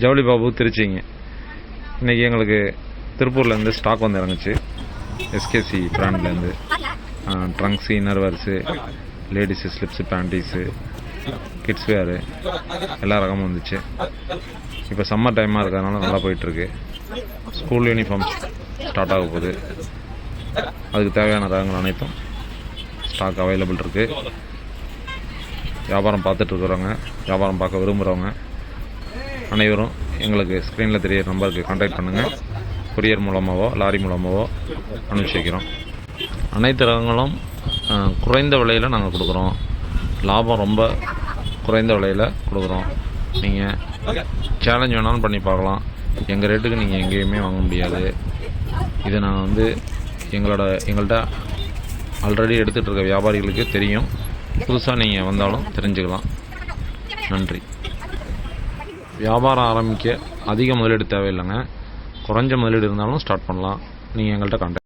ஜவுளி பாபு திருச்சிங்க. இன்றைக்கி எங்களுக்கு திருப்பூர்லேருந்து ஸ்டாக் வந்து இறங்குச்சு. எஸ்கேசி பிராண்ட்லேருந்து trunks, innerwears, ladies slips, panties, kids wear எல்லா ரகமும் வந்துச்சு. இப்போ சம்மர் டைமாக இருக்கிறதுனால நல்லா போயிட்டுருக்கு. ஸ்கூல் யூனிஃபார்ம்ஸ் ஸ்டார்ட் ஆக போகுது. அதுக்கு தேவையான ரகங்கள் அனைத்தும் ஸ்டாக் அவைலபிள் இருக்குது. வியாபாரம் பார்த்துட்ருக்குறவங்க, வியாபாரம் பார்க்க விரும்புகிறவங்க அனைவரும் எங்களுக்கு ஸ்க்ரீனில் தெரியிற நம்பருக்கு கான்டாக்ட் பண்ணுங்கள். கொரியர் மூலமாகவோ லாரி மூலமாகவோ அனுப்பிச்சி வைக்கிறோம். அனைத்து ரகங்களும் குறைந்த விலையில் நாங்கள் கொடுக்குறோம். லாபம் ரொம்ப குறைந்த விலையில் கொடுக்குறோம். நீங்கள் சேலஞ்ச் வேணாலும் பண்ணி பார்க்கலாம். எங்கள் ரேட்டுக்கு நீங்கள் எங்கேயுமே வாங்க முடியாது. இதை நான் வந்து எங்கள்கிட்ட ஆல்ரெடி எடுத்துகிட்டு இருக்க வியாபாரிகளுக்கு தெரியும். புதுசாக நீங்கள் வந்தாலும் தெரிஞ்சுக்கலாம். நன்றி. வியாபாரம் ஆரம்பிக்க அதிக முதலீடு தேவையில்லைங்க. குறைஞ்ச முதலீடு இருந்தாலும் ஸ்டார்ட் பண்ணலாம். நீங்கள் எங்கள்கிட்ட கான்டாக்ட்